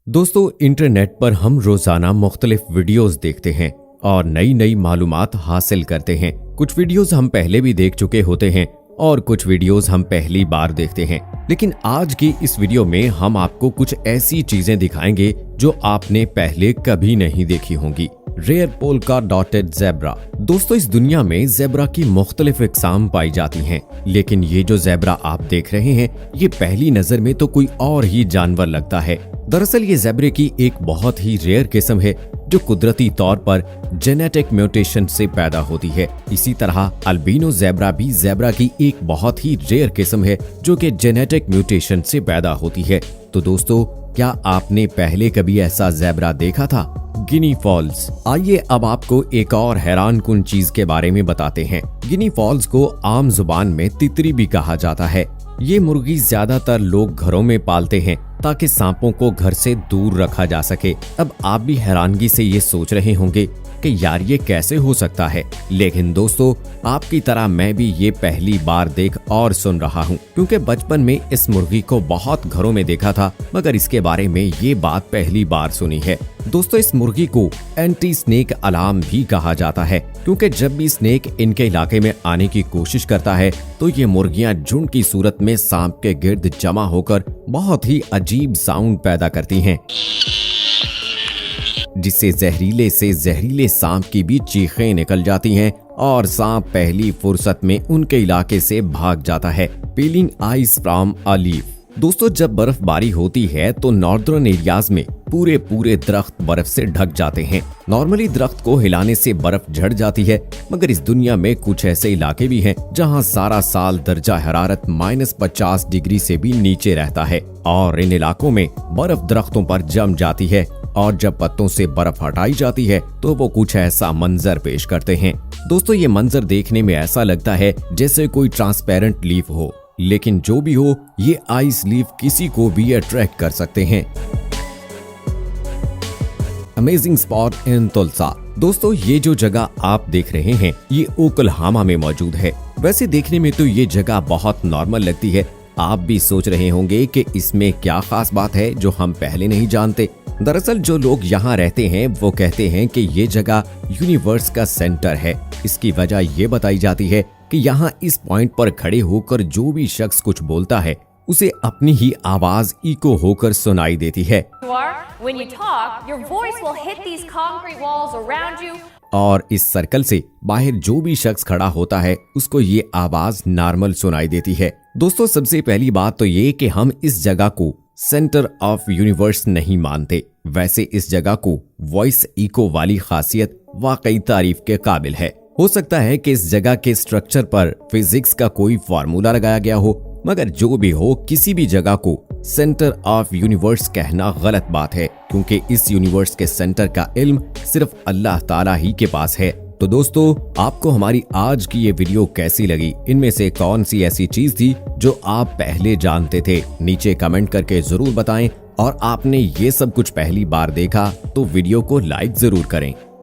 दोस्तों, इंटरनेट पर हम रोजाना मुख्तलिफ वीडियोस देखते हैं और नई नई मालूमात हासिल करते हैं। कुछ वीडियोस हम पहले भी देख चुके होते हैं और कुछ वीडियोस हम पहली बार देखते हैं। लेकिन आज की इस वीडियो में हम आपको कुछ ऐसी चीजें दिखाएंगे जो आपने पहले कभी नहीं देखी होंगी। Rare polka dotted zebra. दोस्तों, इस दुनिया में ज़ेब्रा की मुख्तलिफ इकसाम पाई जाती हैं, लेकिन ये जो ज़ेब्रा आप देख रहे हैं ये पहली नजर में तो कोई और ही जानवर लगता है। दरअसल ये ज़ेब्रे की एक बहुत ही रेयर किस्म है जो कुदरती तौर पर जेनेटिक म्यूटेशन से पैदा होती है। इसी तरह अल्बिनो ज़ेब्रा भी ज़ेब्रा की एक बहुत ही रेयर किस्म है जो कि जेनेटिक म्यूटेशन से पैदा होती है। तो दोस्तों, क्या आपने पहले कभी ऐसा ज़ेब्रा देखा था? गिनी फॉल्स। आइए अब आपको एक और हैरानकुन चीज के बारे में बताते हैं। गिनी फॉल्स को आम जुबान में तितरी भी कहा जाता है। ये मुर्गी ज्यादातर लोग घरों में पालते हैं ताकि सांपों को घर से दूर रखा जा सके। अब आप भी हैरानगी से ये सोच रहे होंगे कि यार ये कैसे हो सकता है, लेकिन दोस्तों आपकी तरह मैं भी ये पहली बार देख और सुन रहा हूँ, क्योंकि बचपन में इस मुर्गी को बहुत घरों में देखा था मगर इसके बारे में ये बात पहली बार सुनी है। दोस्तों, इस मुर्गी को एंटी स्नेक अलार्म भी कहा जाता है, क्योंकि जब भी स्नेक इनके इलाके में आने की कोशिश करता है तो ये मुर्गियां झुंड की सूरत में सांप के गिर्द जमा होकर बहुत ही अजीब साउंड पैदा करती हैं, जिससे जहरीले से जहरीले सांप की भी चीखें निकल जाती हैं और सांप पहली फुर्सत में उनके इलाके से भाग जाता है। Piling ice from a leaf. दोस्तों, जब बर्फबारी होती है तो नॉर्दर्न एरियाज में पूरे दरख्त बर्फ से ढक जाते हैं। नॉर्मली दरख्त को हिलाने से बर्फ झड़ जाती है, मगर इस दुनिया में कुछ ऐसे इलाके भी हैं जहां सारा साल दर्जा हरारत -50 डिग्री से भी नीचे रहता है और इन इलाकों में बर्फ दरख्तों पर जम जाती है और जब पत्तों से बर्फ हटाई जाती है तो वो कुछ ऐसा मंजर पेश करते हैं। दोस्तों, ये मंजर देखने में ऐसा लगता है जैसे कोई ट्रांसपेरेंट लीफ हो, लेकिन जो भी हो ये आइस लीफ किसी को भी अट्रैक्ट कर सकते हैं। अमेजिंग स्पॉट इन तुलसा। दोस्तों, ये जो जगह आप देख रहे हैं ये ओकलहामा में मौजूद है। वैसे देखने में तो ये जगह बहुत नॉर्मल लगती है। आप भी सोच रहे होंगे कि इसमें क्या खास बात है जो हम पहले नहीं जानते। दरअसल जो लोग यहाँ रहते हैं वो कहते हैं कि ये जगह यूनिवर्स का सेंटर है। इसकी वजह ये बताई जाती है कि यहाँ इस पॉइंट पर खड़े होकर जो भी शख्स कुछ बोलता है उसे अपनी ही आवाज इको होकर सुनाई देती है और इस सर्कल से बाहर जो भी शख्स खड़ा होता है उसको ये आवाज नॉर्मल सुनाई देती है। दोस्तों, सबसे पहली बात तो ये कि हम इस जगह को सेंटर ऑफ यूनिवर्स नहीं मानते। वैसे इस जगह को वॉइस इको वाली खासियत वाकई तारीफ के काबिल है। हो सकता है कि इस जगह के स्ट्रक्चर पर फिजिक्स का कोई फार्मूला लगाया गया हो, मगर जो भी हो किसी भी जगह को सेंटर ऑफ यूनिवर्स कहना गलत बात है, क्योंकि इस यूनिवर्स के सेंटर का इल्म सिर्फ अल्लाह ताला ही के पास है। तो दोस्तों, आपको हमारी आज की ये वीडियो कैसी लगी? इनमें से कौन सी ऐसी चीज थी जो आप पहले जानते थे? नीचे कमेंट करके जरूर बताएं और आपने ये सब कुछ पहली बार देखा तो वीडियो को लाइक जरूर करें।